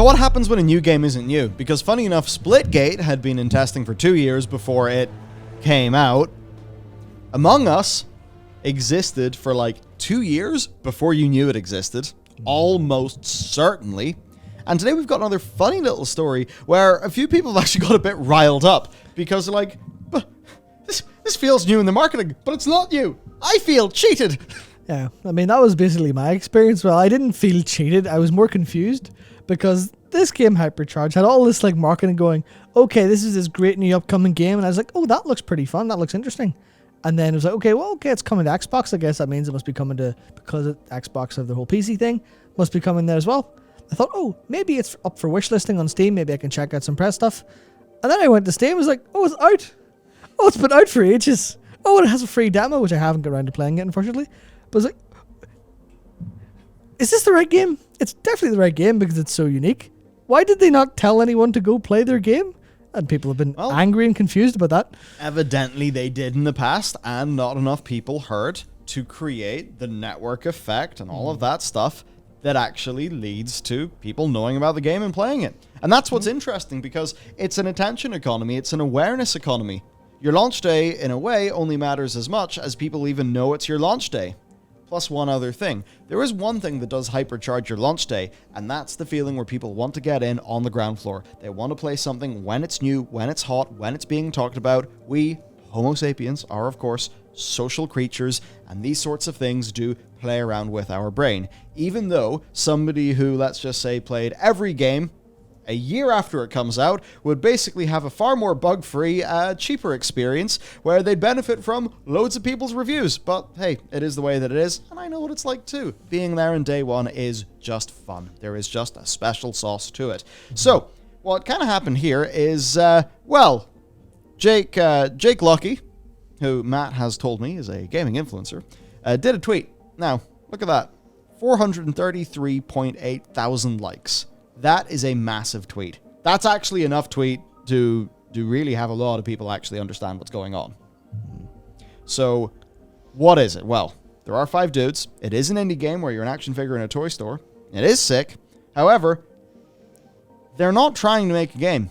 So what happens when a new game isn't new? Because funny enough, Splitgate had been in testing for 2 years before it came out. Among Us existed for like 2 years before you knew it existed. Almost certainly. And today we've got another funny little story where a few people have actually got a bit riled up because they're like, but this feels new in the marketing, but it's not new. I feel cheated. Yeah, I mean, that was basically my experience. Well, I didn't feel cheated. I was more confused because this game, Hypercharge, had all this like marketing going, okay, this is this great new upcoming game. And I was like, oh, that looks pretty fun. That looks interesting. And then it was like, okay, it's coming to Xbox. I guess that means it must be coming to, because Xbox have the whole PC thing, must be coming there as well. I thought, oh, maybe it's up for wishlisting on Steam. Maybe I can check out some press stuff. And then I went to Steam and was like, oh, it's out. Oh, it's been out for ages. Oh, and it has a free demo, which I haven't got around to playing yet, unfortunately. But I was like, is this the right game? It's definitely the right game because it's so unique. Why did they not tell anyone to go play their game? And people have been angry and confused about that. Evidently they did in the past, and not enough people heard to create the network effect and all of that stuff that actually leads to people knowing about the game and playing it. And that's what's interesting, because it's an attention economy, it's an awareness economy. Your launch day, in a way, only matters as much as people even know it's your launch day. Plus one other thing. There is one thing that does hypercharge your launch day, and that's the feeling where people want to get in on the ground floor. They want to play something when it's new, when it's hot, when it's being talked about. We, Homo sapiens, are of course social creatures, and these sorts of things do play around with our brain. Even though somebody who, let's just say, played every game a year after it comes out would basically have a far more bug-free, cheaper experience where they'd benefit from loads of people's reviews. But hey, it is the way that it is, and I know what it's like too. Being there in day one is just fun. There is just a special sauce to it. So, what kind of happened here is, Jake Lucky, who Matt has told me is a gaming influencer, did a tweet. Now, look at that. 433.8 thousand likes. That is a massive tweet. That's actually enough tweet to really have a lot of people actually understand what's going on. So, what is it? Well, there are 5 dudes. It is an indie game where you're an action figure in a toy store. It is sick. However, they're not trying to make a game.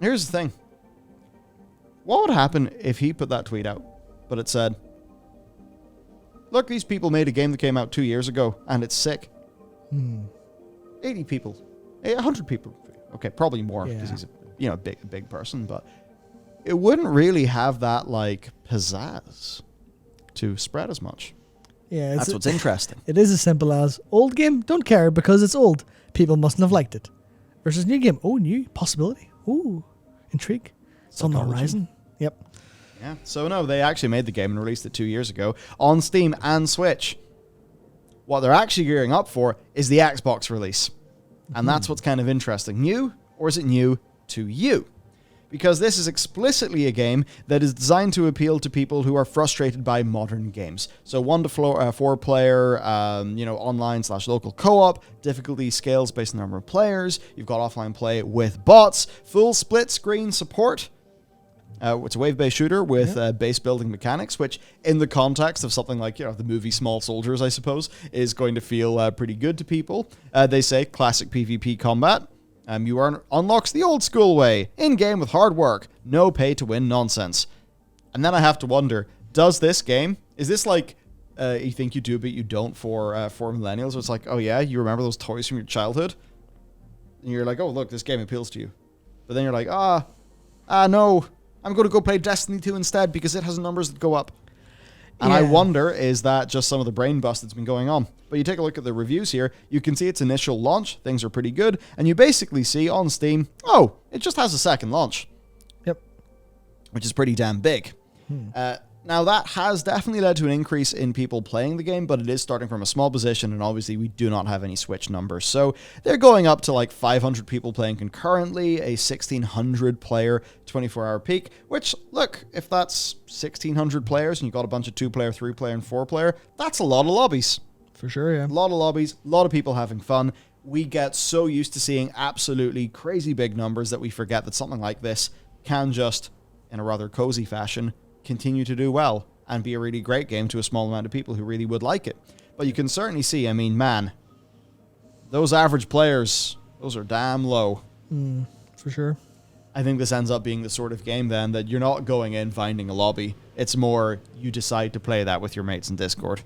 Here's the thing. What would happen if he put that tweet out, but it said, look, these people made a game that came out 2 years ago, and it's sick. 80 people, 100 people. Okay, probably more because he's a big person, but it wouldn't really have that like pizzazz to spread as much. Yeah, that's what's interesting. It is as simple as old game, don't care because it's old. People mustn't have liked it. Versus new game, oh, new possibility. Ooh, intrigue. It's on the horizon. Yep. Yeah. So no, they actually made the game and released it 2 years ago on Steam and Switch. What they're actually gearing up for is the Xbox release. And that's what's kind of interesting. New, or is it new to you? Because this is explicitly a game that is designed to appeal to people who are frustrated by modern games. So 1 to 4 player, online/local co-op, difficulty scales based on the number of players. You've got offline play with bots, full split screen support. It's a wave-based shooter with base building mechanics, which in the context of something like, the movie Small Soldiers, I suppose, is going to feel pretty good to people. They say classic PvP combat. You unlocks the old school way, in-game with hard work, no pay-to-win nonsense. And then I have to wonder, does this game, is this like you think you do but you don't for millennials? Where it's like, oh yeah, you remember those toys from your childhood? And you're like, oh look, this game appeals to you. But then you're like, no, I'm going to go play Destiny 2 instead because it has numbers that go up. And I wonder, is that just some of the brain bust that's been going on? But you take a look at the reviews here, you can see its initial launch, things are pretty good, and you basically see on Steam, oh, it just has a second launch. Yep. Which is pretty damn big. Now, that has definitely led to an increase in people playing the game, but it is starting from a small position, and obviously we do not have any Switch numbers. So they're going up to like 500 people playing concurrently, a 1,600 player 24-hour peak, which, look, if that's 1,600 players and you've got a bunch of 2-player, 3-player, and 4-player, that's a lot of lobbies. For sure, yeah. A lot of lobbies, a lot of people having fun. We get so used to seeing absolutely crazy big numbers that we forget that something like this can just, in a rather cozy fashion, continue to do well and be a really great game to a small amount of people who really would like it. But you can certainly see, I mean, man, those average players, those are damn low. For sure. I think this ends up being the sort of game then that you're not going in finding a lobby. It's more you decide to play that with your mates in Discord.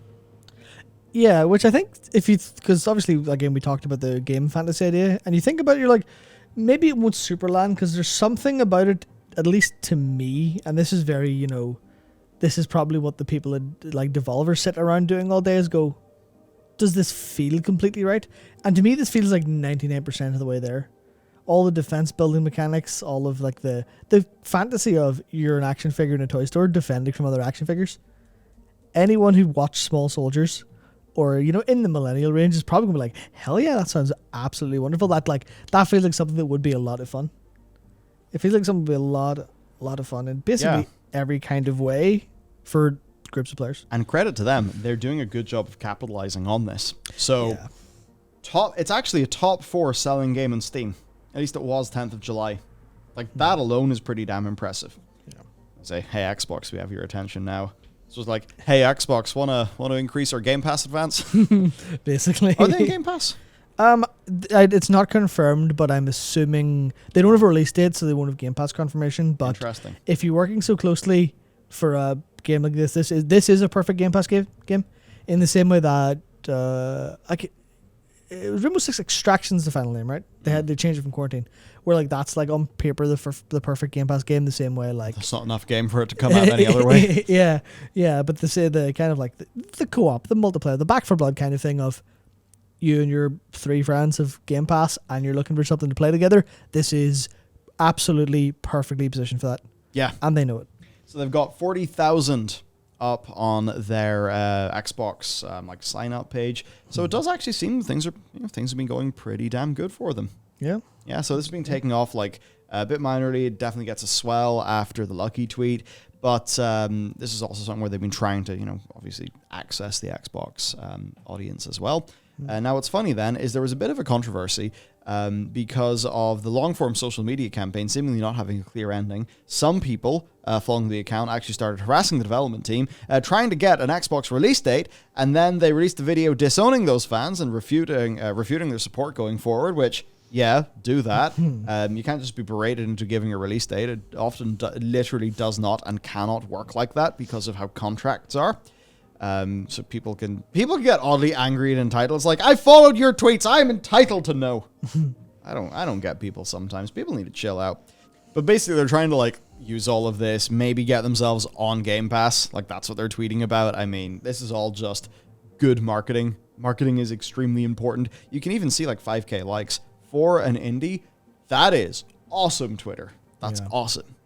Yeah, which I think because obviously again we talked about the game fantasy idea, and you think about it, you're like, maybe it won't Superland because there's something about it, at least to me, and this is very, this is probably what the people like devolvers sit around doing all day is go, does this feel completely right? And to me this feels like 99% of the way there. All the defense building mechanics, all of like the fantasy of you're an action figure in a toy store defending from other action figures. Anyone who watched Small Soldiers or, in the millennial range is probably going to be like, hell yeah, that sounds absolutely wonderful. That feels like something that would be a lot of fun. It feels like something that would be a lot of fun in basically every kind of way for groups of players. And credit to them, they're doing a good job of capitalizing on this. So it's actually a top 4 selling game on Steam. At least it was 10th of July. Like, that alone is pretty damn impressive. Yeah. Say, hey, Xbox, we have your attention now. So it's like, hey, Xbox, wanna increase our Game Pass advance? Basically. Are they in Game Pass? It's not confirmed, but I'm assuming they don't have a release date, so they won't have Game Pass confirmation. But interesting. If you're working so closely for a game like this is a perfect Game Pass game. In the same way that it was Rainbow Six Extraction's the final name, right? They changed it from Quarantine, where like that's like on paper the perfect Game Pass game. The same way like there's not enough game for it to come out any other way. yeah. But they say the kind of like the co-op, the multiplayer, the Back 4 Blood kind of thing of you and your 3 friends have Game Pass and you're looking for something to play together. This is absolutely perfectly positioned for that. Yeah, and they know it. So they've got 40,000 up on their Xbox like sign up page. So it does actually seem things have been going pretty damn good for them. Yeah. So this has been taking off like a bit minorly. It definitely gets a swell after the Lucky tweet, but this is also something where they've been trying to obviously access the Xbox audience as well. Now what's funny then is there was a bit of a controversy because of the long-form social media campaign seemingly not having a clear ending. Some people following the account actually started harassing the development team, trying to get an Xbox release date, and then they released a video disowning those fans and refuting their support going forward, which, yeah, do that. You can't just be berated into giving a release date. It often literally does not and cannot work like that because of how contracts are. So people can get oddly angry and entitled. It's like, I followed your tweets, I'm entitled to know. I don't get people sometimes. People need to chill out. But basically they're trying to like use all of this, maybe get themselves on Game Pass. Like that's what they're tweeting about. I mean, this is all just good marketing. Marketing is extremely important. You can even see like 5K likes for an indie. That is awesome, Twitter. That's awesome.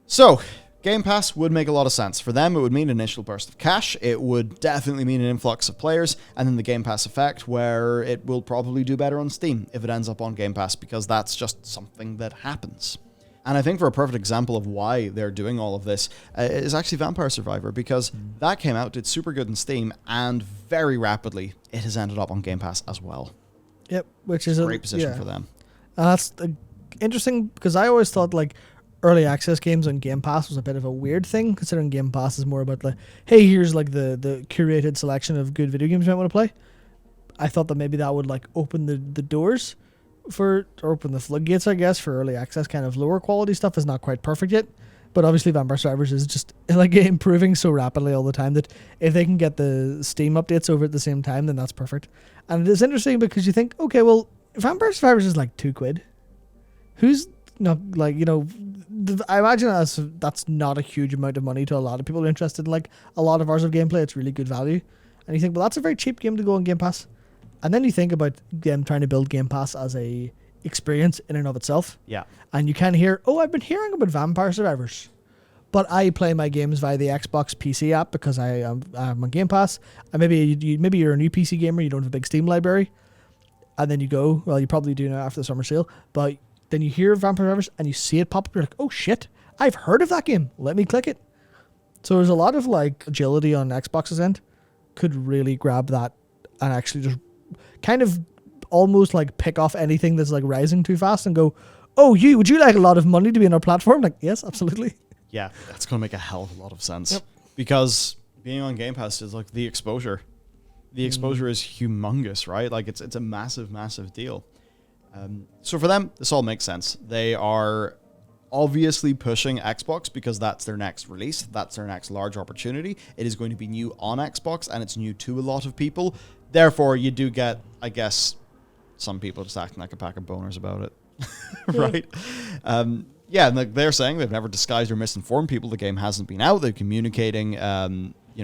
So Game Pass would make a lot of sense. For them, it would mean an initial burst of cash. It would definitely mean an influx of players, and then the Game Pass effect, where it will probably do better on Steam if it ends up on Game Pass, because that's just something that happens. And I think for a perfect example of why they're doing all of this is actually Vampire Survivor, because that came out, did super good in Steam, and very rapidly it has ended up on Game Pass as well. Yep, which is a great position for them. That's interesting, because I always thought like early access games on Game Pass was a bit of a weird thing, considering Game Pass is more about like, hey, here's like the curated selection of good video games you might want to play. I thought that maybe that would like open the doors or open the floodgates, I guess, for early access kind of lower quality stuff. Is not quite perfect yet, but obviously Vampire Survivors is just like improving so rapidly all the time that if they can get the Steam updates over at the same time, then that's perfect. And it is interesting because you think, okay, well, Vampire Survivors is like £2. Who's not like, I imagine that's not a huge amount of money to a lot of people who are interested in like a lot of hours of gameplay. It's really good value. And you think, well, that's a very cheap game to go on Game Pass. And then you think about them trying to build Game Pass as a experience in and of itself. Yeah. And you can hear, I've been hearing about Vampire Survivors, but I play my games via the Xbox PC app because I'm on Game Pass. And maybe you're a new PC gamer, you don't have a big Steam library. And then you go, well, you probably do now after the summer sale, but then you hear Vampire Survivors and you see it pop up. You're like, oh shit, I've heard of that game. Let me click it. So there's a lot of like agility on Xbox's end. Could really grab that and actually just kind of almost like pick off anything that's like rising too fast and go, would you like a lot of money to be on our platform? Like, yes, absolutely. Yeah, that's going to make a hell of a lot of sense. Yep. Because being on Game Pass is like the exposure. The exposure is humongous, right? Like it's a massive, massive deal. So for them, this all makes sense. They are obviously pushing Xbox because that's their next release. That's their next large opportunity. It is going to be new on Xbox, and it's new to a lot of people. Therefore, you do get, I guess, some people just acting like a pack of boners about it, right? Yeah, and like they're saying they've never disguised or misinformed people. The game hasn't been out. They're communicating,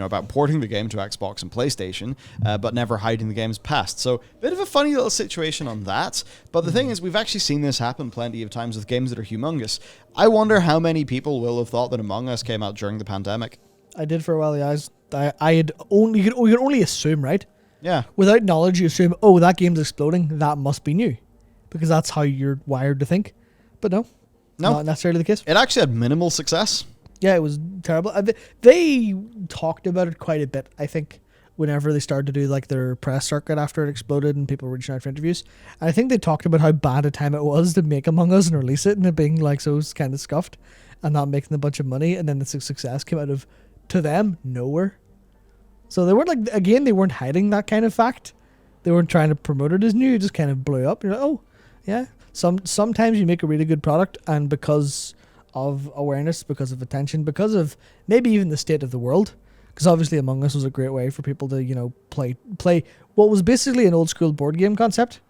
about porting the game to Xbox and PlayStation, but never hiding the game's past. So, bit of a funny little situation on that. But the thing is, we've actually seen this happen plenty of times with games that are humongous. I wonder how many people will have thought that Among Us came out during the pandemic. I did for a while, yeah. You could only assume, right? Yeah. Without knowledge, you assume, oh, that game's exploding, that must be new. Because that's how you're wired to think. But no, not necessarily the case. It actually had minimal success. Yeah, it was terrible. They talked about it quite a bit, I think, whenever they started to do like their press circuit after it exploded and people were reaching out for interviews. And I think they talked about how bad a time it was to make Among Us and release it, and it being like so kind of scuffed and not making a bunch of money. And then the success came out of, to them, nowhere. So they weren't they weren't hiding that kind of fact. They weren't trying to promote it as new. It just kind of blew up. You're like, oh, yeah. Sometimes you make a really good product, and because of awareness, because of attention, because of maybe even the state of the world, because obviously Among Us was a great way for people to play what was basically an old school board game concept,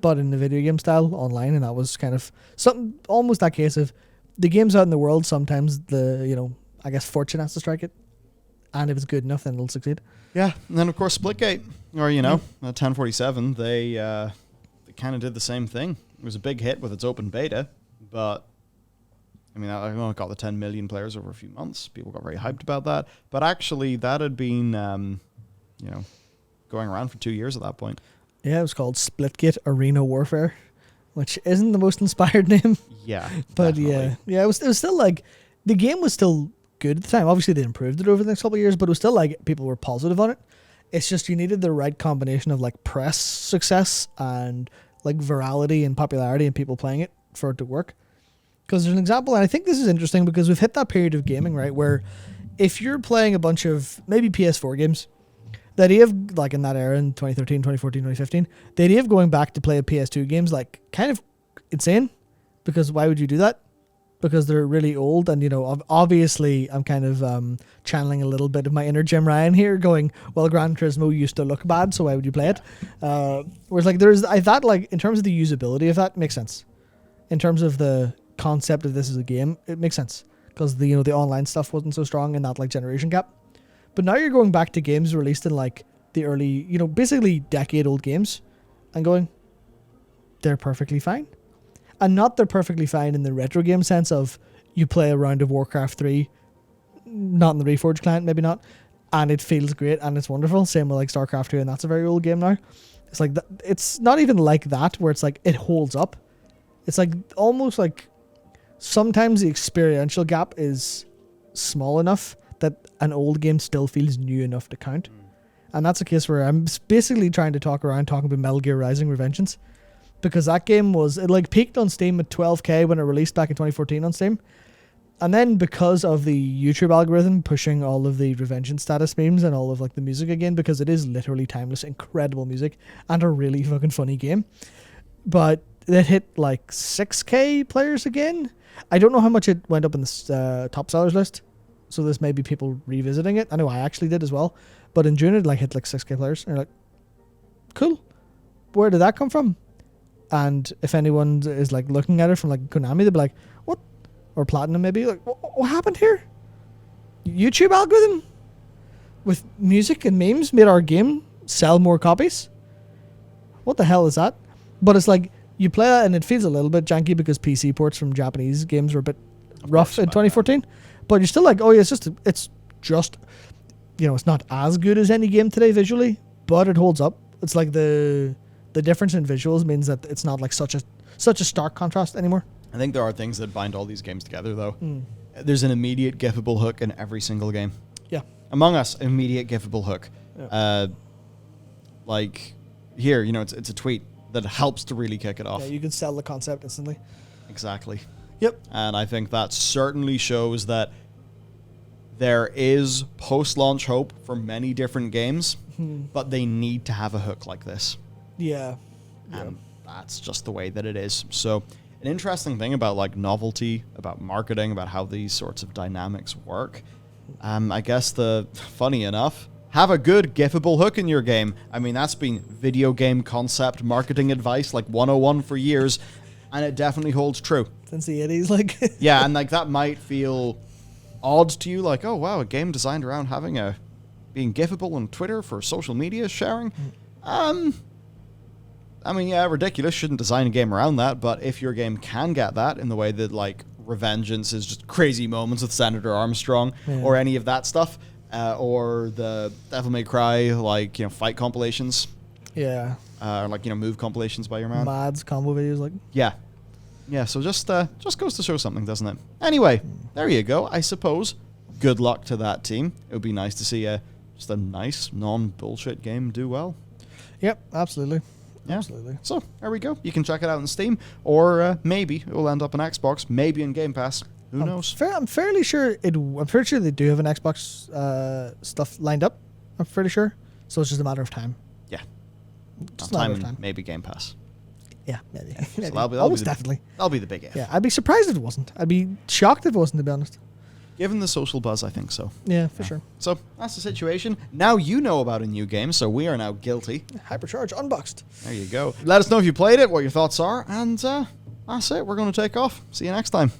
but in the video game style online. And that was kind of something, almost that case of the game's out in the world, sometimes the I guess fortune has to strike it, and if it's good enough then it'll succeed. And then of course Splitgate, or 1047, they kind of did the same thing. It was a big hit with its open beta, but I mean, I only got the 10 million players over a few months. People got very hyped about that. But actually, that had been, going around for 2 years at that point. Yeah, it was called Splitgate Arena Warfare, which isn't the most inspired name. Yeah, but definitely. yeah, it was still like, the game was still good at the time. Obviously, they improved it over the next couple of years, but it was still like, people were positive on it. It's just you needed the right combination of like press success and like virality and popularity and people playing it for it to work. Because there's an example, and I think this is interesting because we've hit that period of gaming, right, where if you're playing a bunch of maybe PS4 games, the idea of, like in that era in 2013, 2014, 2015, the idea of going back to play a PS2 games, like, kind of insane. Because why would you do that? Because they're really old, and, obviously I'm kind of channeling a little bit of my inner Jim Ryan here, going, well, Gran Turismo used to look bad, so why would you play it? Whereas, like, in terms of the usability of that, makes sense. In terms of the concept of this as a game, it makes sense because the online stuff wasn't so strong in that like generation gap. But now you're going back to games released in like the early, basically decade old games, and going, they're perfectly fine. And not they're perfectly fine in the retro game sense of you play a round of Warcraft 3, not in the Reforged client, maybe not, and it feels great and it's wonderful. Same with like StarCraft 2, and that's a very old game now. It's like it's not even like that where it's like it holds up. It's like almost like sometimes the experiential gap is small enough that an old game still feels new enough to count. And that's a case where I'm basically trying to talking about Metal Gear Rising: Revengeance, because that game it like peaked on Steam at 12k when it released back in 2014 on Steam. And then because of the YouTube algorithm pushing all of the Revengeance status memes and all of like the music again, because it is literally timeless, incredible music, and a really fucking funny game. But it hit like 6k players again. I don't know how much it went up in the top sellers list, so this may be people revisiting it. I know I actually did as well, but in June it like hit like 6k players, and you're like, cool, where did that come from? And if anyone is like looking at it from like Konami, they'd be like, what? Or Platinum maybe, like, what happened here? YouTube algorithm with music and memes made our game sell more copies? What the hell is that? But it's like, you play that and it feels a little bit janky because PC ports from Japanese games were a bit rough in 2014. But you're still like, oh yeah, it's just it's not as good as any game today visually, but it holds up. It's like the difference in visuals means that it's not like such a stark contrast anymore. I think there are things that bind all these games together though. There's an immediate gifable hook in every single game. Yeah. Among Us, immediate gifable hook. Yeah. Like here, it's a tweet that helps to really kick it off. Yeah, you can sell the concept instantly. Exactly. Yep. And I think that certainly shows that there is post-launch hope for many different games, but they need to have a hook like this. Yeah. And that's just the way that it is. So an interesting thing about like novelty, about marketing, about how these sorts of dynamics work, I guess funny enough, have a good GIFable hook in your game. I mean, that's been video game concept marketing advice like 101 for years, and it definitely holds true. Since the 80s, like. Yeah, and like that might feel odd to you, like, oh wow, a game designed around being GIFable on Twitter for social media sharing. I mean, yeah, ridiculous. Shouldn't design a game around that. But if your game can get that in the way that like Revengeance is just crazy moments with Senator Armstrong or any of that stuff, or the Devil May Cry like fight compilations, or like move compilations by your man, Mads combo videos, like yeah. So just goes to show something, doesn't it? Anyway, there you go. I suppose. Good luck to that team. It would be nice to see just a nice non-bullshit game do well. Yep, absolutely. Yeah. Absolutely. So there we go. You can check it out on Steam, or maybe it will end up on Xbox, maybe in Game Pass. Who knows? I'm fairly sure I'm pretty sure they do have an Xbox stuff lined up. I'm pretty sure. So it's just a matter of time. Yeah. Just a matter of time. Maybe Game Pass. Yeah, maybe. So maybe. that'll Definitely. That'll be the big if. Yeah, I'd be surprised if it wasn't. I'd be shocked if it wasn't, to be honest. Given the social buzz, I think so. Yeah, for sure. So that's the situation. Now you know about a new game, so we are now guilty. Hypercharge Unboxed. There you go. Let us know if you played it, what your thoughts are, and that's it. We're going to take off. See you next time.